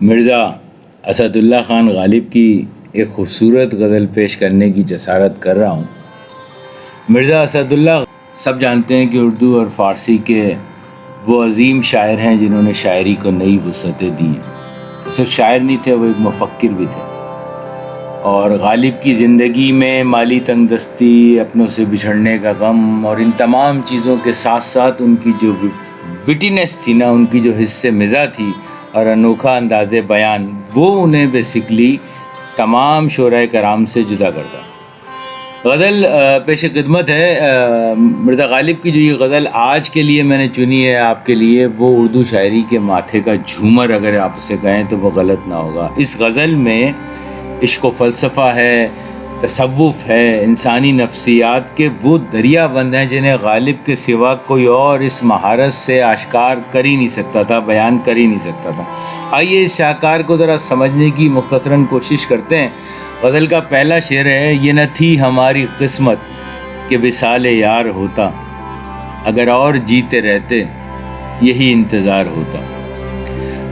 مرزا اسد اللہ خان غالب کی ایک خوبصورت غزل پیش کرنے کی جسارت کر رہا ہوں۔ مرزا اسد اللہ سب جانتے ہیں کہ اردو اور فارسی کے وہ عظیم شاعر ہیں جنہوں نے شاعری کو نئی وسعتیں دی ہیں۔ صرف شاعر نہیں تھے، وہ ایک مفکر بھی تھے، اور غالب کی زندگی میں مالی تنگ دستی، اپنوں سے بچھڑنے کا غم اور ان تمام چیزوں کے ساتھ ساتھ ان کی جو وٹینس تھی نا، ان کی جو حس مزاح تھی اور انوکھا انداز بیان، وہ انہیں بیسکلی تمام شعراء کرام سے جدا کرتا۔ غزل پیش خدمت ہے مرزا غالب کی۔ جو یہ غزل آج کے لیے میں نے چنی ہے آپ کے لیے، وہ اردو شاعری کے ماتھے کا جھومر اگر آپ اسے کہیں تو وہ غلط نہ ہوگا۔ اس غزل میں عشق و فلسفہ ہے، تصوف ہے، انسانی نفسیات کے وہ دریا بند ہیں جنہیں غالب کے سوا کوئی اور اس مہارت سے آشکار کر ہی نہیں سکتا تھا، بیان کر ہی نہیں سکتا تھا۔ آئیے اس شاہکار کو ذرا سمجھنے کی مختصراً کوشش کرتے ہیں۔ غزل کا پہلا شعر ہے، یہ نہ تھی ہماری قسمت کہ وصال یار ہوتا، اگر اور جیتے رہتے یہی انتظار ہوتا۔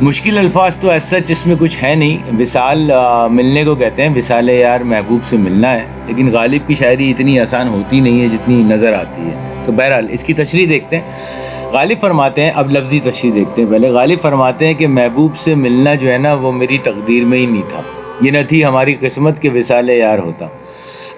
مشکل الفاظ تو ایسا اس میں کچھ ہے نہیں، وصال ملنے کو کہتے ہیں، وصال یار محبوب سے ملنا ہے، لیکن غالب کی شاعری اتنی آسان ہوتی نہیں ہے جتنی نظر آتی ہے۔ تو بہرحال اس کی تشریح دیکھتے ہیں۔ غالب فرماتے ہیں، اب لفظی تشریح دیکھتے ہیں پہلے۔ غالب فرماتے ہیں کہ محبوب سے ملنا جو ہے نا، وہ میری تقدیر میں ہی نہیں تھا۔ یہ نہ تھی ہماری قسمت کہ وصال یار ہوتا،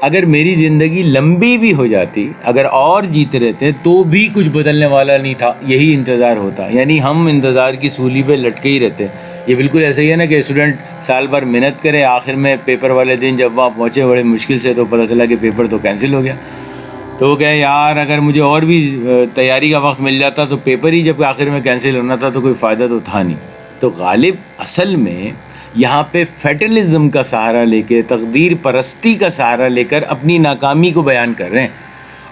اگر میری زندگی لمبی بھی ہو جاتی، اگر اور جیتے رہتے تو بھی کچھ بدلنے والا نہیں تھا، یہی انتظار ہوتا۔ یعنی ہم انتظار کی سولی پہ لٹکے ہی رہتے۔ یہ بالکل ایسا ہی ہے نا کہ اسٹوڈنٹ سال بھر محنت کرے، آخر میں پیپر والے دن جب وہاں پہنچے بڑے مشکل سے، تو پتہ چلا کہ پیپر تو کینسل ہو گیا۔ تو وہ کہے یار اگر مجھے اور بھی تیاری کا وقت مل جاتا تو پیپر ہی جب آخر میں کینسل ہونا تھا تو کوئی فائدہ تو تھا نہیں۔ تو غالب اصل میں یہاں پہ فیٹلزم کا سہارا لے کے، تقدیر پرستی کا سہارا لے کر اپنی ناکامی کو بیان کر رہے ہیں۔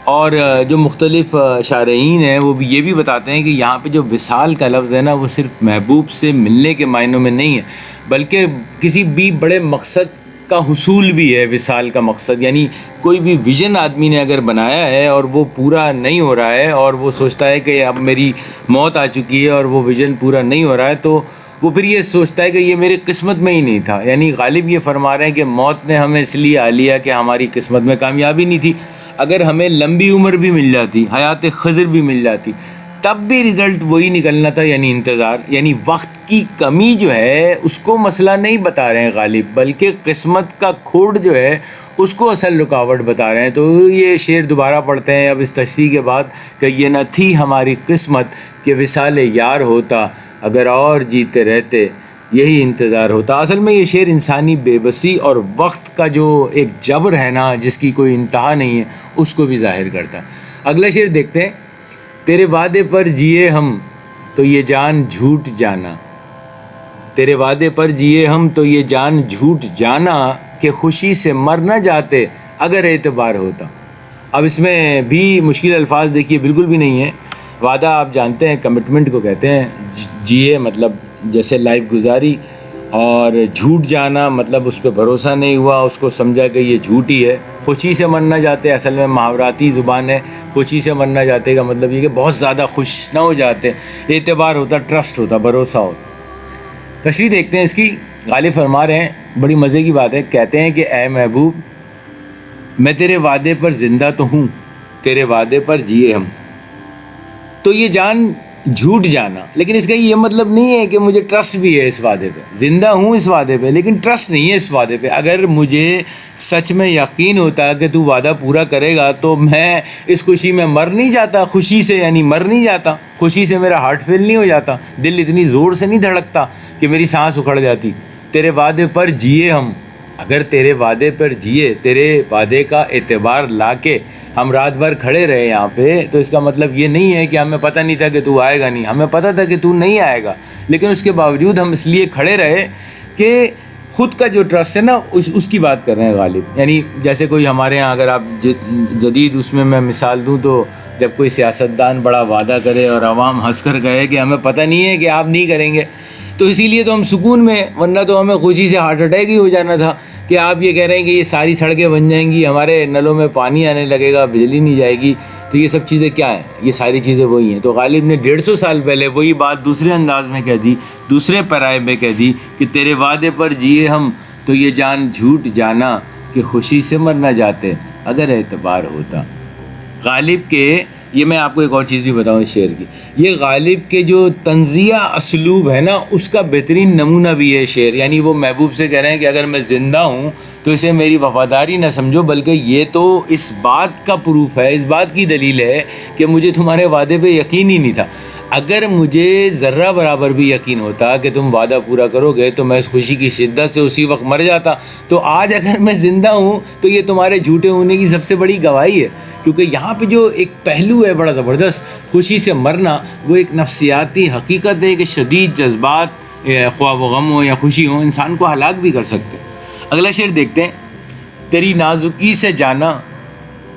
اور جو مختلف شارحین ہیں وہ بھی یہ بھی بتاتے ہیں کہ یہاں پہ جو وصال کا لفظ ہے نا، وہ صرف محبوب سے ملنے کے معنوں میں نہیں ہے، بلکہ کسی بھی بڑے مقصد کا حصول بھی ہے۔ وصال کا مقصد یعنی کوئی بھی ویژن آدمی نے اگر بنایا ہے اور وہ پورا نہیں ہو رہا ہے، اور وہ سوچتا ہے کہ اب میری موت آ چکی ہے اور وہ ویژن پورا نہیں ہو رہا ہے، تو وہ پھر یہ سوچتا ہے کہ یہ میری قسمت میں ہی نہیں تھا۔ یعنی غالب یہ فرما رہے ہیں کہ موت نے ہمیں اس لیے آ لیا کہ ہماری قسمت میں کامیابی نہیں تھی۔ اگر ہمیں لمبی عمر بھی مل جاتی، حیات خضر بھی مل جاتی، تب بھی رزلٹ وہی نکلنا تھا، یعنی انتظار۔ یعنی وقت کی کمی جو ہے اس کو مسئلہ نہیں بتا رہے ہیں غالب، بلکہ قسمت کا کھوٹ جو ہے اس کو اصل رکاوٹ بتا رہے ہیں۔ تو یہ شعر دوبارہ پڑھتے ہیں اب اس تشریح کے بعد کہ یہ نہ تھی ہماری قسمت کہ وصال یار ہوتا، اگر اور جیتے رہتے یہی انتظار ہوتا۔ اصل میں یہ شعر انسانی بے بسی اور وقت کا جو ایک جبر ہے نا، جس کی کوئی انتہا نہیں ہے، اس کو بھی ظاہر کرتا ہے۔ اگلا شعر دیکھتے ہیں۔ تیرے وعدے پر جیے ہم تو یہ جان جھوٹ جانا، تیرے وعدے پر جیے ہم تو یہ جان جھوٹ جانا، کہ خوشی سے مر نہ جاتے اگر اعتبار ہوتا۔ اب اس میں بھی مشکل الفاظ دیکھیے بالکل بھی نہیں ہے۔ وعدہ آپ جانتے ہیں کمٹمنٹ کو کہتے ہیں، جیے مطلب جیسے لائف گزاری، اور جھوٹ جانا مطلب اس پہ بھروسہ نہیں ہوا، اس کو سمجھا کہ یہ جھوٹ ہی ہے۔ خوشی سے مرنا جاتے اصل میں محاوراتی زبان ہے، خوشی سے مرنا جاتے کا مطلب یہ کہ بہت زیادہ خوش نہ ہو جاتے، اعتبار ہوتا، ٹرسٹ ہوتا، بھروسہ ہوتا۔ تشریح دیکھتے ہیں اس کی۔ غالب فرما رہے ہیں، بڑی مزے کی بات ہے، کہتے ہیں کہ اے محبوب میں تیرے وعدے پر زندہ تو ہوں، تیرے وعدے پر جیے ہم تو یہ جان جھوٹ جانا، لیکن اس کا یہ مطلب نہیں ہے کہ مجھے ٹرسٹ بھی ہے اس وعدے پہ، زندہ ہوں اس وعدے پہ لیکن ٹرسٹ نہیں ہے اس وعدے پہ۔ اگر مجھے سچ میں یقین ہوتا کہ تو وعدہ پورا کرے گا تو میں اس خوشی میں مر نہیں جاتا، خوشی سے یعنی مر نہیں جاتا، خوشی سے میرا ہارٹ فیل نہیں ہو جاتا، دل اتنی زور سے نہیں دھڑکتا کہ میری سانس اکھڑ جاتی۔ تیرے وعدے پر جیے ہم، اگر تیرے وعدے پر جیے، تیرے وعدے کا اعتبار لا کے ہم رات بھر کھڑے رہے یہاں پہ، تو اس کا مطلب یہ نہیں ہے کہ ہمیں پتہ نہیں تھا کہ تو آئے گا نہیں، ہمیں پتہ تھا کہ تو نہیں آئے گا، لیکن اس کے باوجود ہم اس لیے کھڑے رہے کہ خود کا جو ٹرسٹ ہے نا، اس کی بات کر رہے ہیں غالب۔ یعنی جیسے کوئی ہمارے ہاں اگر آپ جدید اس میں مثال دوں تو جب کوئی سیاستدان بڑا وعدہ کرے اور عوام ہنس کر کہے کہ ہمیں پتہ نہیں ہے کہ آپ نہیں کریں گے، تو اسی لیے تو ہم سکون میں، ورنہ تو ہمیں خوشی سے ہارٹ اٹیک ہی ہو جانا تھا کہ آپ یہ کہہ رہے ہیں کہ یہ ساری سڑکیں بن جائیں گی, ہمارے نلوں میں پانی آنے لگے گا, بجلی نہیں جائے گی, تو یہ سب چیزیں کیا ہیں؟ یہ ساری چیزیں وہی ہیں. تو غالب نے 150 سال پہلے وہی بات دوسرے انداز میں کہہ دی, دوسرے پیرائے میں کہہ دی کہ تیرے وعدے پر جیے ہم تو یہ جان جھوٹ جانا کہ خوشی سے مرنا جاتے اگر اعتبار ہوتا. غالب کے, یہ میں آپ کو ایک اور چیز بھی بتاؤں اس شعر کی, یہ غالب کے جو طنزیہ اسلوب ہے نا اس کا بہترین نمونہ بھی ہے شعر. یعنی وہ محبوب سے کہہ رہے ہیں کہ اگر میں زندہ ہوں تو اسے میری وفاداری نہ سمجھو, بلکہ یہ تو اس بات کا پروف ہے, اس بات کی دلیل ہے کہ مجھے تمہارے وعدے پہ یقین ہی نہیں تھا. اگر مجھے ذرہ برابر بھی یقین ہوتا کہ تم وعدہ پورا کرو گے تو میں اس خوشی کی شدت سے اسی وقت مر جاتا. تو آج اگر میں زندہ ہوں تو یہ تمہارے جھوٹے ہونے کی سب سے بڑی گواہی ہے, کیونکہ یہاں پہ جو ایک پہلو ہے بڑا زبردست, خوشی سے مرنا, وہ ایک نفسیاتی حقیقت ہے کہ شدید جذبات خواہ و غم ہو یا خوشی ہو انسان کو ہلاک بھی کر سکتے. اگلا شعر دیکھتے ہیں. تیری نازکی سے جانا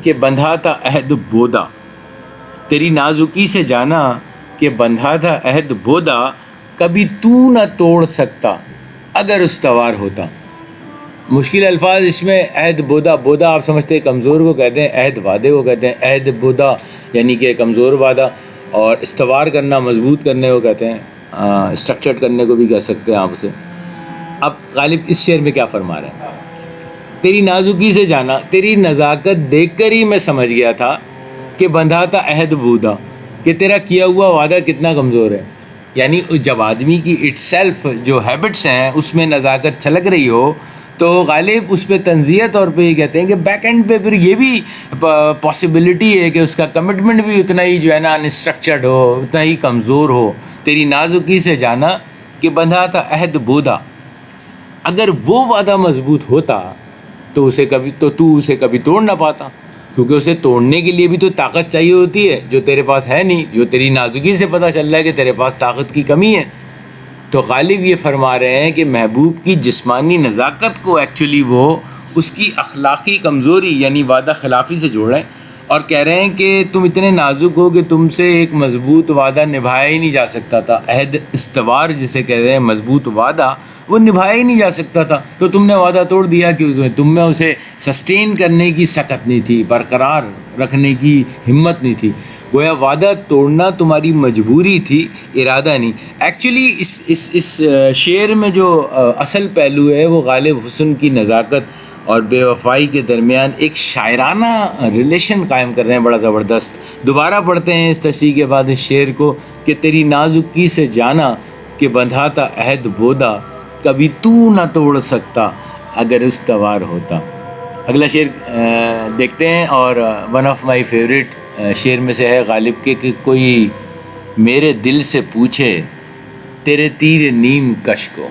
کہ بندھا تھا عہد بودا, تیری نازکی سے جانا کہ بندھا تھا عہد بودا, کبھی تو نہ توڑ سکتا اگر استوار ہوتا. مشکل الفاظ اس میں. عہد بودا, بودا آپ سمجھتے ہیں کمزور کو کہتے ہیں, عہد وعدے کو کہتے ہیں. عہد بودا یعنی کہ کمزور وعدہ, اور استوار کرنا مضبوط کرنے کو کہتے ہیں, اسٹرکچرڈ کرنے کو بھی کہہ سکتے ہیں آپ اسے. اب غالب اس شعر میں کیا فرما رہے ہیں؟ تیری نازکی سے جانا, تیری نزاکت دیکھ کر ہی میں سمجھ گیا تھا کہ بندھا تھا عہد بودا, کہ تیرا کیا ہوا وعدہ کتنا کمزور ہے. یعنی جب آدمی کی اٹ سیلف جو ہیبٹس ہیں اس میں نزاکت چھلک رہی ہو تو غالب اس پہ تنزیہ طور پہ یہ کہتے ہیں کہ بیک اینڈ پہ پھر یہ بھی پاسبلٹی ہے کہ اس کا کمٹمنٹ بھی اتنا ہی جو ہے نا انسٹرکچرڈ ہو, اتنا ہی کمزور ہو. تیری نازکی سے جانا کہ بندھا تھا عہد بودا, اگر وہ وعدہ مضبوط ہوتا تو تو اسے کبھی توڑ نہ پاتا, کیونکہ اسے توڑنے کے لیے بھی تو طاقت چاہیے ہوتی ہے جو تیرے پاس ہے نہیں, جو تیری نازکی سے پتہ چل رہا ہے کہ تیرے پاس طاقت کی کمی ہے. تو غالب یہ فرما رہے ہیں کہ محبوب کی جسمانی نزاکت کو ایکچولی وہ اس کی اخلاقی کمزوری یعنی وعدہ خلافی سے جوڑ رہے ہیں, اور کہہ رہے ہیں کہ تم اتنے نازک ہو کہ تم سے ایک مضبوط وعدہ نبھایا ہی نہیں جا سکتا تھا. عہد استوار جسے کہتے ہیں مضبوط وعدہ, وہ نبھایا ہی نہیں جا سکتا تھا, تو تم نے وعدہ توڑ دیا کیونکہ تم میں اسے سسٹین کرنے کی سکت نہیں تھی, برقرار رکھنے کی ہمت نہیں تھی. گویا وعدہ توڑنا تمہاری مجبوری تھی, ارادہ نہیں. ایکچولی اس شعر میں جو اصل پہلو ہے وہ غالب حسن کی نزاکت اور بے وفائی کے درمیان ایک شاعرانہ ریلیشن قائم کر رہے ہیں, بڑا زبردست. دوبارہ پڑھتے ہیں اس تشریح کے بعد اس شعر کو کہ تیری نازکی سے جانا کہ بندھا تھا عہد بودا, کبھی تو نہ توڑ سکتا اگر استوار ہوتا. اگلا شعر دیکھتے ہیں, اور ون آف مائی فیوریٹ شعر میں سے ہے غالب کے کہ کوئی میرے دل سے پوچھے تیرے تیر نیم کش کو,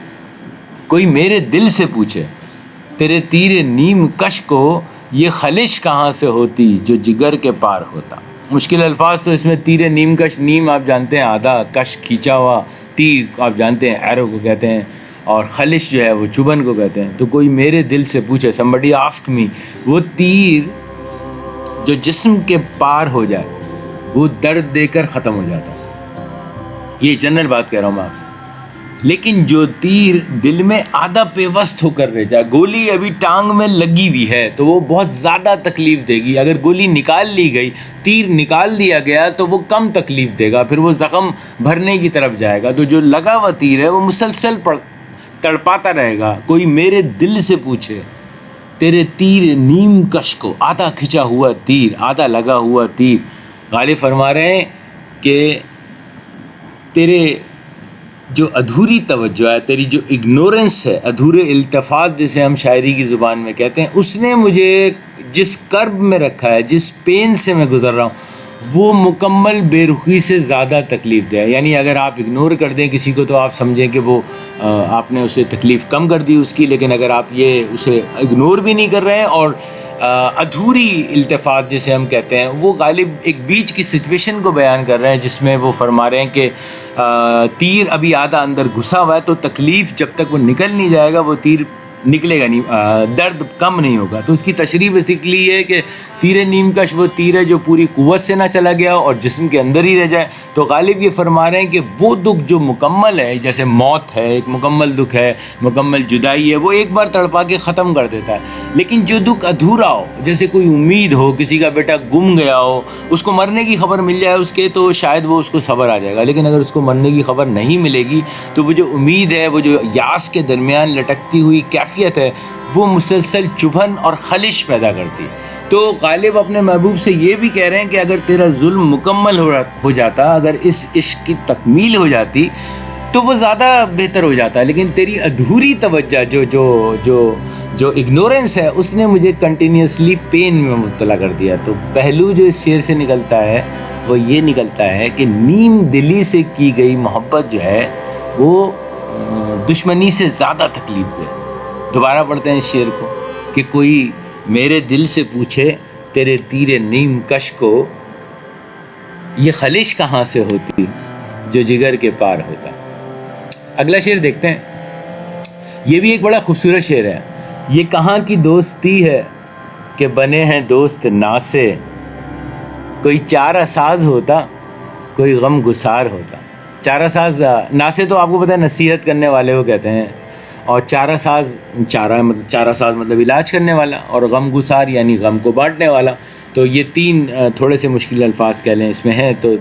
کوئی میرے دل سے پوچھے تیرے تیر نیم کش کو, یہ خلش کہاں سے ہوتی جو جگر کے پار ہوتا. مشکل الفاظ تو اس میں تیر نیم کش, نیم آپ جانتے ہیں آدھا, کش کھینچا ہوا, تیر آپ جانتے ہیں ایرو کو کہتے ہیں, اور خلش جو ہے وہ چبھن کو کہتے ہیں. تو کوئی میرے دل سے پوچھے, somebody ask me, وہ تیر جو جسم کے پار ہو جائے وہ درد دے کر ختم ہو جاتا ہے. یہ جنرل بات کہہ رہا ہوں میں آپ سے. لیکن جو تیر دل میں آدھا پیوست ہو کر رہ جائے, گولی ابھی ٹانگ میں لگی ہوئی ہے تو وہ بہت زیادہ تکلیف دے گی. اگر گولی نکال لی گئی, تیر نکال دیا گیا تو وہ کم تکلیف دے گا, پھر وہ زخم بھرنے کی طرف جائے گا. تو جو لگا ہوا تیر ہے وہ مسلسل تڑپاتا رہے گا. کوئی میرے دل سے پوچھے تیرے تیر نیم کش کو, آدھا کھچا ہوا تیر, آدھا لگا ہوا تیر. غالب فرما رہے ہیں کہ تیرے جو ادھوری توجہ ہے, تیری جو اگنورنس ہے, ادھورے التفات جسے ہم شاعری کی زبان میں کہتے ہیں, اس نے مجھے جس کرب میں رکھا ہے, جس پین سے میں گزر رہا ہوں, وہ مکمل بے رخی سے زیادہ تکلیف دہ ہے. یعنی اگر آپ اگنور کر دیں کسی کو تو آپ سمجھیں کہ وہ آپ نے اسے تکلیف کم کر دی اس کی, لیکن اگر آپ یہ اسے اگنور بھی نہیں کر رہے ہیں اور ادھوری التفات جسے ہم کہتے ہیں, وہ غالب ایک بیچ کی سچویشن کو بیان کر رہے ہیں جس میں وہ فرما رہے ہیں کہ تیر ابھی آدھا اندر گھسا ہوا ہے, تو تکلیف جب تک وہ نکل نہیں جائے گا وہ تیر نکلے گا نہیں, درد کم نہیں ہوگا. تو اس کی تشریح بیسیکلی یہ ہے کہ تیر نیم کش وہ تیر ہے جو پوری قوت سے نہ چلا گیا اور جسم کے اندر ہی رہ جائے. تو غالب یہ فرما رہے ہیں کہ وہ دکھ جو مکمل ہے، جیسے موت ہے ایک مکمل دکھ ہے، مکمل جدائی ہے، وہ ایک بار تڑپا کے ختم کر دیتا ہے. لیکن جو دکھ ادھورا ہو، جیسے کوئی امید ہو، کسی کا بیٹا گم گیا ہو، اس کو مرنے کی خبر مل جائے اس کے، تو شاید وہ اس کو صبر آ جائے گا. لیکن اگر اس کو مرنے کی خبر نہیں ملے گی تو وہ جو امید ہے، وہ جو یاس کے درمیان لٹکتی ہوئی کیفیت ہے، وہ مسلسل چبھن اور خلش پیدا کرتی ہے. تو غالب اپنے محبوب سے یہ بھی کہہ رہے ہیں کہ اگر تیرا ظلم مکمل ہو جاتا، اگر اس عشق کی تکمیل ہو جاتی تو وہ زیادہ بہتر ہو جاتا. لیکن تیری ادھوری توجہ جو اگنورنس ہے، اس نے مجھے کنٹینیوسلی پین میں مبتلا کر دیا. تو پہلو جو اس شعر سے نکلتا ہے وہ یہ نکلتا ہے کہ نیم دلی سے کی گئی محبت جو ہے وہ دشمنی سے زیادہ تکلیف دہ. دوبارہ پڑھتے ہیں اس شعر کو کہ کوئی میرے دل سے پوچھے تیرے تیر نیم کش کو، یہ خلش کہاں سے ہوتی جو جگر کے پار ہوتا. اگلا شعر دیکھتے ہیں. یہ بھی ایک بڑا خوبصورت شعر ہے. یہ کہاں کی دوستی ہے کہ بنے ہیں دوست نا سے، کوئی چارہ ساز ہوتا کوئی غم گسار ہوتا. چارہ ساز نا سے تو آپ کو پتہ ہے نصیحت کرنے والے کو کہتے ہیں، اور چارہ ساز مطلب علاج کرنے والا، اور غم گسار یعنی غم کو بانٹنے والا. تو یہ تین تھوڑے سے مشکل الفاظ کہہ لیں اس میں ہیں. تو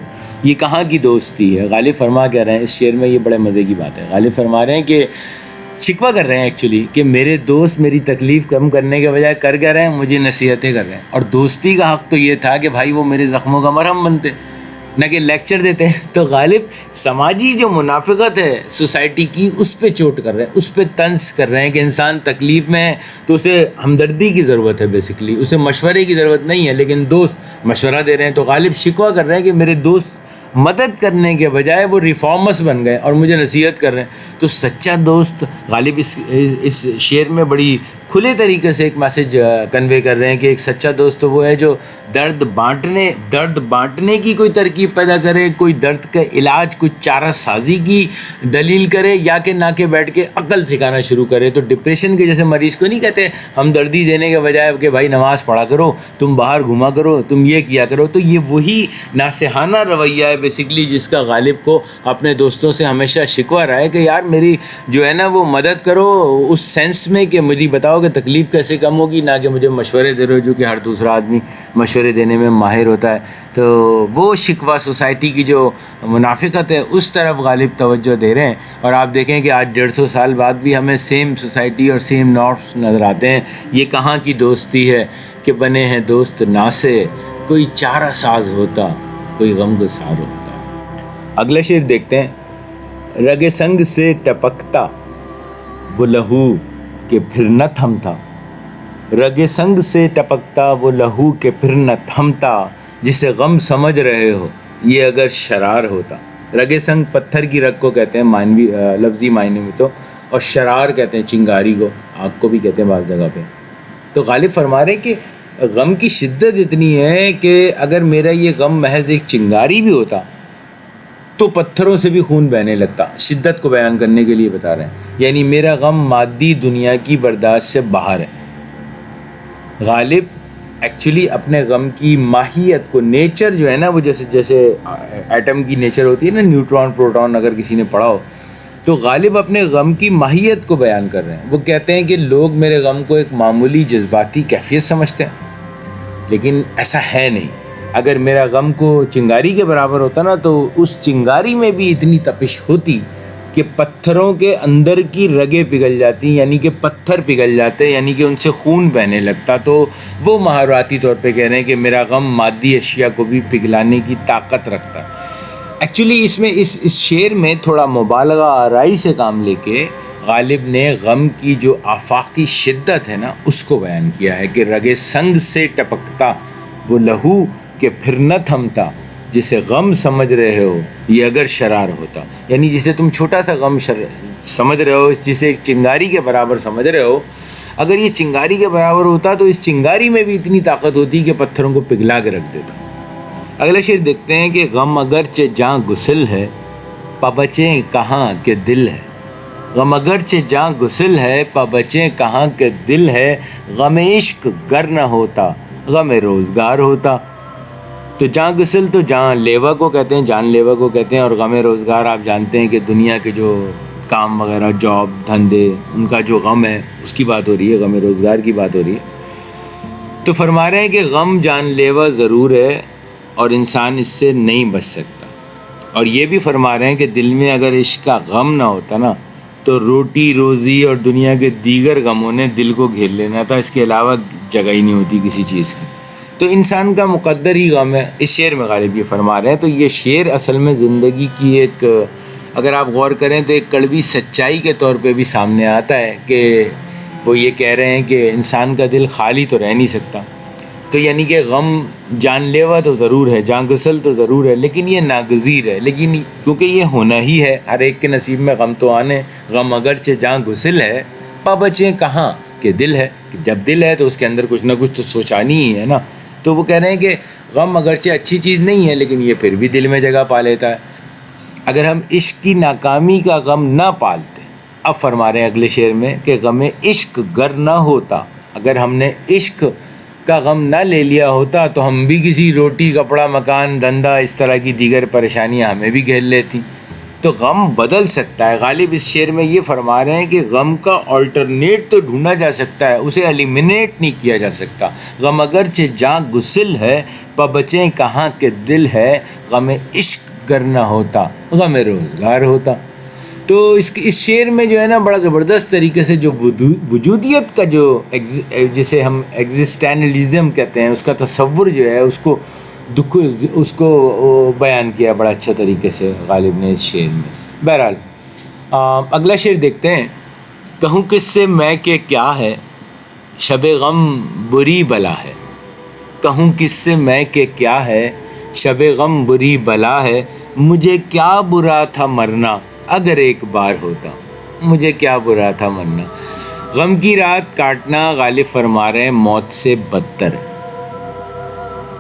یہ کہاں کی دوستی ہے؟ غالب فرما کہہ رہے ہیں اس شعر میں، یہ بڑے مزے کی بات ہے. غالب فرما رہے ہیں کہ شکوہ کر رہے ہیں ایکچولی کہ میرے دوست میری تکلیف کم کرنے کے بجائے کر رہے ہیں، مجھے نصیحتیں کر رہے ہیں. اور دوستی کا حق تو یہ تھا کہ بھائی وہ میرے زخموں کا مرہم بنتے، نہ کہ لیکچر دیتے ہیں. تو غالب سماجی جو منافقت ہے سوسائٹی کی، اس پہ چوٹ کر رہے ہیں، اس پہ طنز کر رہے ہیں کہ انسان تکلیف میں ہے تو اسے ہمدردی کی ضرورت ہے، بیسیکلی اسے مشورے کی ضرورت نہیں ہے، لیکن دوست مشورہ دے رہے ہیں. تو غالب شکوہ کر رہے ہیں کہ میرے دوست مدد کرنے کے بجائے وہ ریفارمرز بن گئے اور مجھے نصیحت کر رہے ہیں. تو سچا دوست، غالب اس شعر میں بڑی کھلے طریقے سے ایک میسج کنوے کر رہے ہیں کہ ایک سچا دوست تو وہ ہے جو درد بانٹنے کی کوئی ترکیب پیدا کرے، کوئی درد کا علاج، کوئی چارہ سازی کی دلیل کرے، یا کہ نہ کہ بیٹھ کے عقل سکھانا شروع کرے. تو ڈپریشن کے جیسے مریض کو نہیں کہتے ہم دردی دینے کے بجائے کہ بھائی نماز پڑھا کرو، تم باہر گھوما کرو، تم یہ کیا کرو. تو یہ وہی ناصحانہ رویہ ہے بیسیکلی جس کا غالب کو اپنے دوستوں سے ہمیشہ شکوہ رہا ہے کہ یار میری جو ہے نا وہ مدد کرو، اس سینس میں کہ مجھے بتاؤ کہ تکلیف کیسے کم ہوگی، نہ کہ مجھے مشورے دے رہے ہو جو کہ ہر دوسرا آدمی مشورے دینے میں ماہر ہوتا ہے. تو وہ شکوہ سوسائٹی کی جو منافقت ہے اس طرف غالب توجہ دے رہے ہیں. اور آپ دیکھیں کہ آج 150 سال بعد بھی ہمیں سیم سوسائٹی اور سیم نارمس نظر آتے ہیں. یہ کہاں کی دوستی ہے کہ بنے ہیں دوست نا سے، کوئی چارہ ساز ہوتا کوئی غم گسار ہوتا. اگلا شعر دیکھتے ہیں. رگ سنگ سے ٹپکتا وہ لہو کہ پھر نہ تھمتا، رگ سنگ سے ٹپکتا وہ لہو کہ پھر نہ تھمتا، جسے غم سمجھ رہے ہو یہ اگر شرار ہوتا. رگ سنگ پتھر کی رگ کو کہتے ہیں لفظی معنی میں تو، اور شرار کہتے ہیں چنگاری کو، آگ کو بھی کہتے ہیں بعض جگہ پہ. تو غالب فرما رہے ہیں کہ غم کی شدت اتنی ہے کہ اگر میرا یہ غم محض ایک چنگاری بھی ہوتا تو پتھروں سے بھی خون بہنے لگتا. شدت کو بیان کرنے کے لیے بتا رہے ہیں، یعنی میرا غم مادی دنیا کی برداشت سے باہر ہے. غالب ایکچولی اپنے غم کی ماہیت کو، نیچر جو ہے نا وہ جیسے ایٹم کی نیچر ہوتی ہے نا، نیوٹران پروٹون، اگر کسی نے پڑھا ہو تو غالب اپنے غم کی ماہیت کو بیان کر رہے ہیں. وہ کہتے ہیں کہ لوگ میرے غم کو ایک معمولی جذباتی کیفیت سمجھتے ہیں، لیکن ایسا ہے نہیں. اگر میرا غم کو چنگاری کے برابر ہوتا نا تو اس چنگاری میں بھی اتنی تپش ہوتی کہ پتھروں کے اندر کی رگیں پگھل جاتی، یعنی کہ پتھر پگھل جاتے، یعنی کہ ان سے خون بہنے لگتا. تو وہ مہارتی طور پہ کہہ رہے ہیں کہ میرا غم مادی اشیاء کو بھی پگھلانے کی طاقت رکھتا. ایکچولی اس میں اس شعر میں تھوڑا مبالغہ آرائی سے کام لے کے غالب نے غم کی جو آفاقی شدت ہے نا اس کو بیان کیا ہے کہ رگ سنگ سے ٹپکتا وہ لہو کہ پھر نہ تھمتا، جسے غم سمجھ رہے ہو یہ اگر شرار ہوتا. یعنی جسے تم چھوٹا سا غم سمجھ رہے ہو، جسے ایک چنگاری کے برابر سمجھ رہے ہو، اگر یہ چنگاری کے برابر ہوتا تو اس چنگاری میں بھی اتنی طاقت ہوتی کہ پتھروں کو پگھلا کے رکھ دیتا. اگلا شعر دیکھتے ہیں کہ غم اگرچہ جاں گسل ہے پا بچیں کہاں کہ دل ہے. غم اگرچہ جاں گسل ہے پا بچیں کہاں کہ دل ہے، غم عشق گر نہ ہوتا غم روزگار ہوتا. تو جاں گسل تو جاں لیوا کو کہتے ہیں، جان لیوا کو کہتے ہیں، اور غم روزگار آپ جانتے ہیں کہ دنیا کے جو کام وغیرہ، جاب، دھندے، ان کا جو غم ہے اس کی بات ہو رہی ہے، غم روزگار کی بات ہو رہی ہے. تو فرما رہے ہیں کہ غم جان لیوا ضرور ہے اور انسان اس سے نہیں بچ سکتا. اور یہ بھی فرما رہے ہیں کہ دل میں اگر عشق کا غم نہ ہوتا نا تو روٹی روزی اور دنیا کے دیگر غموں نے دل کو گھیر لینا تھا، اس کے علاوہ جگہ ہی نہیں ہوتی کسی چیز کی. تو انسان کا مقدر ہی غم ہے. اس شعر میں غالب یہ فرما رہے ہیں. تو یہ شعر اصل میں زندگی کی ایک، اگر آپ غور کریں تو ایک کڑوی سچائی کے طور پہ بھی سامنے آتا ہے کہ وہ یہ کہہ رہے ہیں کہ انسان کا دل خالی تو رہ نہیں سکتا. تو یعنی کہ غم جان لیوا تو ضرور ہے، جان گسل تو ضرور ہے، لیکن یہ ناگزیر ہے. لیکن کیونکہ یہ ہونا ہی ہے، ہر ایک کے نصیب میں غم تو آنے. غم اگرچہ جان گسل ہے پا بچیں کہاں کہ دل ہے. کہ جب دل ہے تو اس کے اندر کچھ نہ کچھ تو سوچانی ہی ہے نا. تو وہ کہہ رہے ہیں کہ غم اگرچہ اچھی چیز نہیں ہے لیکن یہ پھر بھی دل میں جگہ پا لیتا ہے. اگر ہم عشق کی ناکامی کا غم نہ پالتے، اب فرما رہے ہیں اگلے شعر میں کہ غم عشق گر نہ ہوتا، اگر ہم نے عشق کا غم نہ لے لیا ہوتا تو ہم بھی کسی روٹی، کپڑا، مکان، دھندا، اس طرح کی دیگر پریشانیاں ہمیں بھی گھیر لیتی. تو غم بدل سکتا ہے. غالب اس شعر میں یہ فرما رہے ہیں کہ غم کا آلٹرنیٹ تو ڈھونڈا جا سکتا ہے، اسے ایلیمنیٹ نہیں کیا جا سکتا. غم اگرچہ جاں گسل ہے پا بچیں کہاں کہ دل ہے، غم عشق گر نہ ہوتا غم روزگار ہوتا. تو اس شعر میں جو ہے نا بڑا زبردست طریقے سے جو وجودیت کا جو جسے ہم ایگزسٹینلزم کہتے ہیں، اس کا تصور جو ہے اس کو بیان کیا بڑا اچھا طریقے سے غالب نے اس شعر میں. بہرحال اگلا شعر دیکھتے ہیں. کہوں کس سے میں کہ کیا ہے، شب غم بری بلا ہے. کہوں کس سے میں کہ کیا ہے، شب غم بری بلا ہے. مجھے کیا برا تھا مرنا اگر ایک بار ہوتا. مجھے کیا برا تھا مرنا. غم کی رات کاٹنا غالب فرما رہے ہیں موت سے بدتر.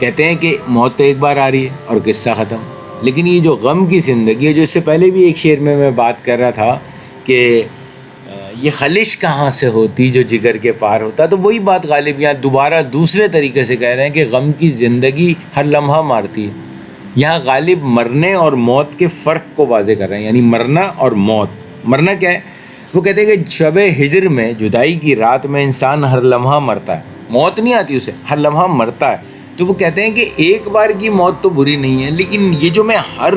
کہتے ہیں کہ موت تو ایک بار آ رہی ہے اور قصہ ختم، لیکن یہ جو غم کی زندگی ہے، جو اس سے پہلے بھی ایک شعر میں بات کر رہا تھا کہ یہ خلش کہاں سے ہوتی جو جگر کے پار ہوتا. تو وہی بات غالب یہاں دوبارہ دوسرے طریقے سے کہہ رہے ہیں کہ غم کی زندگی ہر لمحہ مارتی ہے. یہاں غالب مرنے اور موت کے فرق کو واضح کر رہے ہیں. یعنی مرنا اور موت. مرنا کیا ہے؟ وہ کہتے ہیں کہ شب ہجر میں، جدائی کی رات میں انسان ہر لمحہ مرتا ہے. موت نہیں آتی اسے، ہر لمحہ مرتا ہے. تو وہ کہتے ہیں کہ ایک بار کی موت تو بری نہیں ہے، لیکن یہ جو میں ہر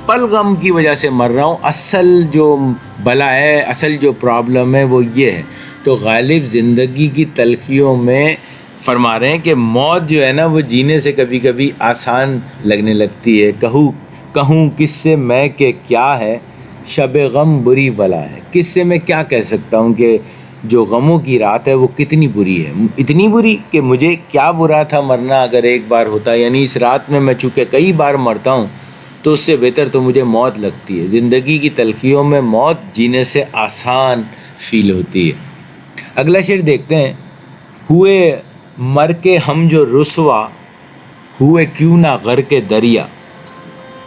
پل غم کی وجہ سے مر رہا ہوں، اصل جو بلا ہے، اصل جو پرابلم ہے وہ یہ ہے. تو غالب زندگی کی تلخیوں میں فرما رہے ہیں کہ موت جو ہے نا وہ جینے سے کبھی کبھی آسان لگنے لگتی ہے. کہوں کس سے میں کہ کیا ہے، شب غم بری بلا ہے. کس سے میں کیا کہہ سکتا ہوں کہ جو غموں کی رات ہے وہ کتنی بری ہے. اتنی بری کہ مجھے کیا برا تھا مرنا اگر ایک بار ہوتا. یعنی اس رات میں چونکہ کئی بار مرتا ہوں تو اس سے بہتر تو مجھے موت لگتی ہے. زندگی کی تلخیوں میں موت جینے سے آسان فیل ہوتی ہے. اگلا شعر دیکھتے ہیں. ہوئے مر کے ہم جو رسوا، ہوئے کیوں نہ غر کے دریا.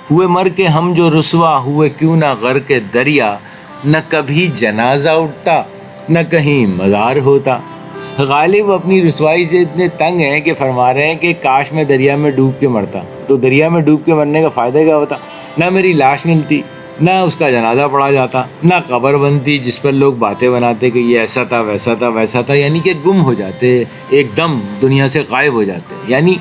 ہوئے مر کے ہم جو رسوا، ہوئے کیوں نہ غر کے دریا. نہ کبھی جنازہ اٹھتا نہ کہیں مزار ہوتا. غالب اپنی رسوائی سے اتنے تنگ ہیں کہ فرما رہے ہیں کہ کاش میں دریا میں ڈوب کے مرتا. تو دریا میں ڈوب کے مرنے کا فائدہ کیا ہوتا؟ نہ میری لاش ملتی، نہ اس کا جنازہ پڑھا جاتا، نہ قبر بنتی جس پر لوگ باتیں بناتے کہ یہ ایسا تھا ویسا تھا ویسا تھا. یعنی کہ گم ہو جاتے، ایک دم دنیا سے غائب ہو جاتے. یعنی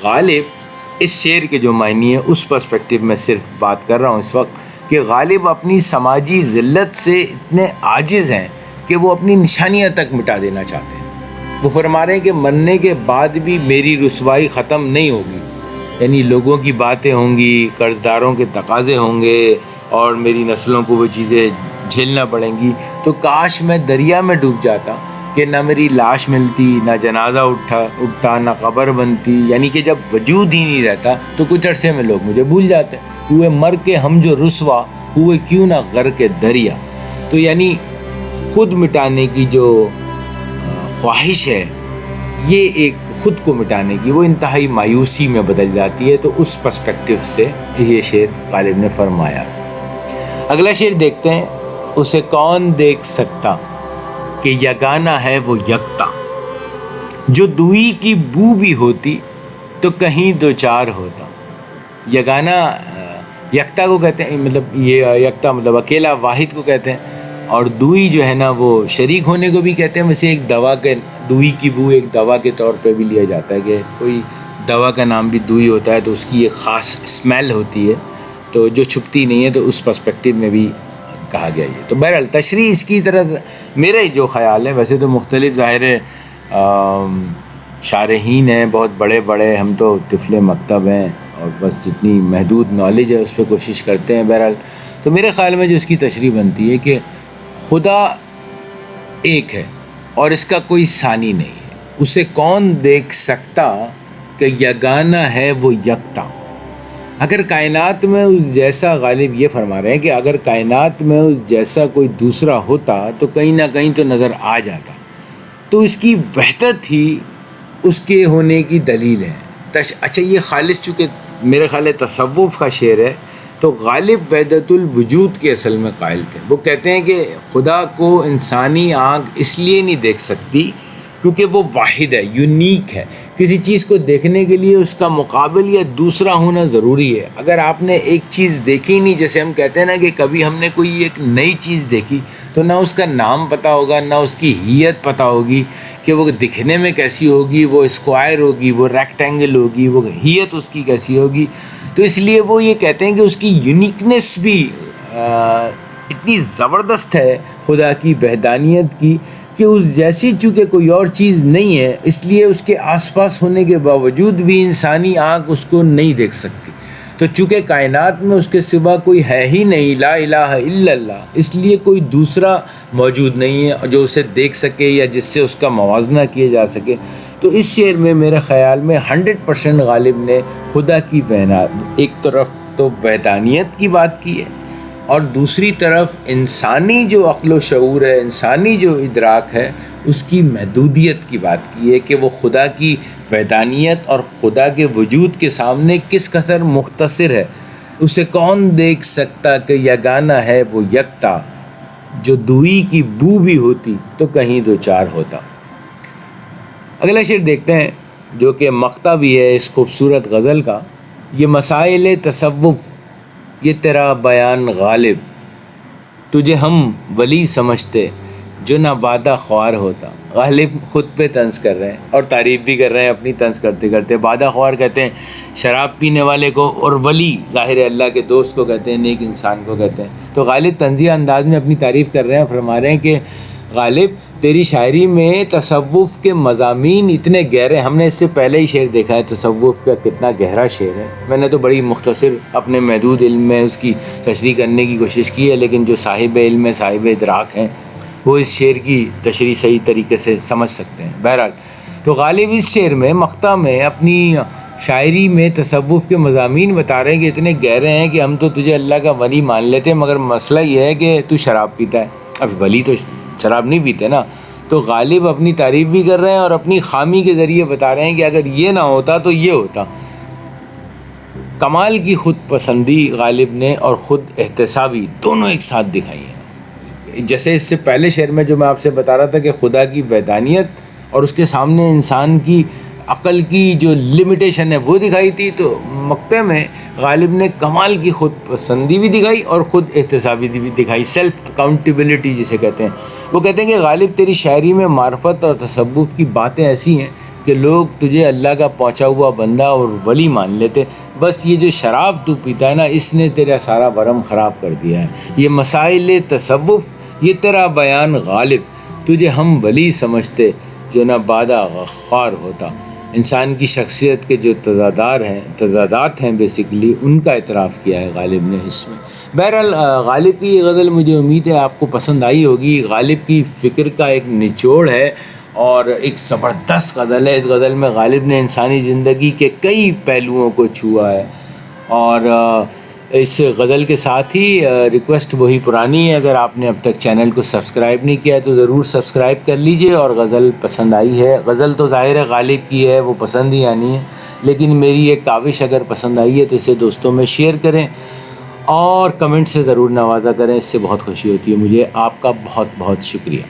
غالب اس شعر کے جو معنی ہے اس پرسپیکٹیو میں صرف بات کر رہا ہوں اس وقت کہ غالب اپنی سماجی ذلت سے اتنے عاجز ہیں کہ وہ اپنی نشانیاں تک مٹا دینا چاہتے ہیں. وہ فرما رہے ہیں کہ مرنے کے بعد بھی میری رسوائی ختم نہیں ہوگی. یعنی لوگوں کی باتیں ہوں گی، قرض داروں کے تقاضے ہوں گے اور میری نسلوں کو وہ چیزیں جھیلنا پڑیں گی. تو کاش میں دریا میں ڈوب جاتا کہ نہ میری لاش ملتی، نہ جنازہ اٹھتا، نہ قبر بنتی. یعنی کہ جب وجود ہی نہیں رہتا تو کچھ عرصے میں لوگ مجھے بھول جاتے. ہوئے مر کے ہم جو رسوا، ہوئے کیوں نہ غر کے دریا. تو یعنی خود مٹانے کی جو خواہش ہے، یہ ایک خود کو مٹانے کی، وہ انتہائی مایوسی میں بدل جاتی ہے. تو اس پرسپیکٹیو سے یہ شعر غالب نے فرمایا. اگلا شعر دیکھتے ہیں. اسے کون دیکھ سکتا کہ یگانہ ہے وہ یکتا. جو دوئی کی بو بھی ہوتی تو کہیں دو چار ہوتا. یگانہ یکتا کو کہتے ہیں، مطلب یہ یکتا مطلب اکیلا، واحد کو کہتے ہیں. اور دوئی جو ہے نا وہ شریک ہونے کو بھی کہتے ہیں. ویسے ایک دوا کے دوئی کی بو ایک دوا کے طور پہ بھی لیا جاتا ہے کہ کوئی دوا کا نام بھی دوئی ہوتا ہے تو اس کی ایک خاص اسمیل ہوتی ہے تو جو چھپتی نہیں ہے، تو اس پرسپیکٹیو میں بھی کہا گیا یہ. تو بہرحال تشریح اس کی طرح میرا جو خیال ہے، ویسے تو مختلف ظاہر شارحین ہیں بہت بڑے بڑے، ہم تو طفل مکتب ہیں اور بس جتنی محدود نالج ہے اس پہ کوشش کرتے ہیں. بہرحال تو میرے خیال میں جو اس کی تشریح بنتی ہے کہ خدا ایک ہے اور اس کا کوئی ثانی نہیں ہے. اسے کون دیکھ سکتا کہ یگانہ ہے وہ یکتا. اگر کائنات میں اس جیسا، غالب یہ فرما رہے ہیں کہ اگر کائنات میں اس جیسا کوئی دوسرا ہوتا تو کہیں نہ کہیں تو نظر آ جاتا. تو اس کی وحدت ہی اس کے ہونے کی دلیل ہے. اچھا یہ خالص چونکہ میرے خیال ہے تصوف کا شعر ہے، تو غالب وحدت الوجود کے اصل میں قائل تھے. وہ کہتے ہیں کہ خدا کو انسانی آنکھ اس لیے نہیں دیکھ سکتی کیونکہ وہ واحد ہے، یونیک ہے. کسی چیز کو دیکھنے کے لیے اس کا مقابل یا دوسرا ہونا ضروری ہے. اگر آپ نے ایک چیز دیکھی نہیں، جیسے ہم کہتے ہیں نا کہ کبھی ہم نے کوئی ایک نئی چیز دیکھی تو نہ اس کا نام پتہ ہوگا، نہ اس کی ہیت پتہ ہوگی کہ وہ دکھنے میں کیسی ہوگی، وہ اسکوائر ہوگی، وہ ریکٹینگل ہوگی، وہ ہیت اس کی کیسی ہوگی. تو اس لیے وہ یہ کہتے ہیں کہ اس کی یونیکنیس بھی اتنی زبردست ہے خدا کی وحدانیت کی کہ اس جیسی چونکہ کوئی اور چیز نہیں ہے، اس لیے اس کے آس پاس ہونے کے باوجود بھی انسانی آنکھ اس کو نہیں دیکھ سکتی. تو چونکہ کائنات میں اس کے سوا کوئی ہے ہی نہیں، لا الہ الا اللہ، اس لیے کوئی دوسرا موجود نہیں ہے جو اسے دیکھ سکے یا جس سے اس کا موازنہ کیا جا سکے. تو اس شعر میں میرے خیال میں 100% غالب نے خدا کی ایک طرف تو وحدانیت کی بات کی ہے اور دوسری طرف انسانی جو عقل و شعور ہے، انسانی جو ادراک ہے، اس کی محدودیت کی بات کی ہے کہ وہ خدا کی وحدانیت اور خدا کے وجود کے سامنے کس قدر مختصر ہے. اسے کون دیکھ سکتا کہ یگانہ ہے وہ یکتا، جو دوئی کی بو بھی ہوتی تو کہیں دو چار ہوتا. اگلا شعر دیکھتے ہیں جو کہ مقطع بھی ہے اس خوبصورت غزل کا. یہ مسائل تصوف، یہ تیرا بیان غالب، تجھے ہم ولی سمجھتے جو نہ بادہ خوار ہوتا. غالب خود پہ طنز کر رہے ہیں اور تعریف بھی کر رہے ہیں اپنی طنز کرتے کرتے. بادہ خوار کہتے ہیں شراب پینے والے کو، اور ولی ظاہر اللہ کے دوست کو کہتے ہیں، نیک انسان کو کہتے ہیں. تو غالب طنزیہ انداز میں اپنی تعریف کر رہے ہیں، فرما رہے ہیں کہ غالب تیری شاعری میں تصوف کے مضامین اتنے گہرے. ہم نے اس سے پہلے ہی شعر دیکھا ہے تصوف کا کتنا گہرا شعر ہے. میں نے تو بڑی مختصر اپنے محدود علم میں اس کی تشریح کرنے کی کوشش کی ہے، لیکن جو صاحب علم ہے، صاحب ادراک ہیں، وہ اس شعر کی تشریح صحیح طریقے سے سمجھ سکتے ہیں. بہرحال تو غالب اس شعر میں مقطع میں اپنی شاعری میں تصوف کے مضامین بتا رہے ہیں کہ اتنے گہرے ہیں کہ ہم تو تجھے اللہ کا ولی مان لیتے ہیں، مگر مسئلہ یہ ہے کہ تو شراب پیتا ہے. اب ولی تو شراب نہیں پیتے نا. تو غالب اپنی تعریف بھی کر رہے ہیں اور اپنی خامی کے ذریعے بتا رہے ہیں کہ اگر یہ نہ ہوتا تو یہ ہوتا. کمال کی خود پسندی غالب نے اور خود احتسابی دونوں ایک ساتھ دکھائی ہیں. جیسے اس سے پہلے شعر میں جو میں آپ سے بتا رہا تھا کہ خدا کی وحدانیت اور اس کے سامنے انسان کی عقل کی جو لمیٹیشن ہے وہ دکھائی تھی، تو مقطع میں غالب نے کمال کی خود پسندی بھی دکھائی اور خود احتسابی بھی دکھائی، سیلف اکاؤنٹیبلٹی جسے کہتے ہیں. وہ کہتے ہیں کہ غالب تیری شاعری میں معرفت اور تصوف کی باتیں ایسی ہیں کہ لوگ تجھے اللہ کا پہنچا ہوا بندہ اور ولی مان لیتے. بس یہ جو شراب تو پیتا ہے نا، اس نے تیرا سارا ورم خراب کر دیا ہے. یہ مسائل تصوف، یہ تیرا بیان غالب، تجھے ہم ولی سمجھتے جو نہ بادہ خوار ہوتا. انسان کی شخصیت کے جو تضادات ہیں بیسیکلی ان کا اعتراف کیا ہے غالب نے اس میں. بہرحال غالب کی یہ غزل مجھے امید ہے آپ کو پسند آئی ہوگی. غالب کی فکر کا ایک نچوڑ ہے اور ایک زبردست غزل ہے. اس غزل میں غالب نے انسانی زندگی کے کئی پہلوؤں کو چھوا ہے. اور اس غزل کے ساتھ ہی ریکویسٹ وہی پرانی ہے، اگر آپ نے اب تک چینل کو سبسکرائب نہیں کیا ہے تو ضرور سبسکرائب کر لیجئے. اور غزل پسند آئی ہے، غزل تو ظاہر ہے غالب کی ہے، وہ پسند ہی آنی ہے، لیکن میری ایک کاوش اگر پسند آئی ہے تو اسے دوستوں میں شیئر کریں اور کمنٹ سے ضرور نوازا کریں. اس سے بہت خوشی ہوتی ہے مجھے. آپ کا بہت بہت شکریہ.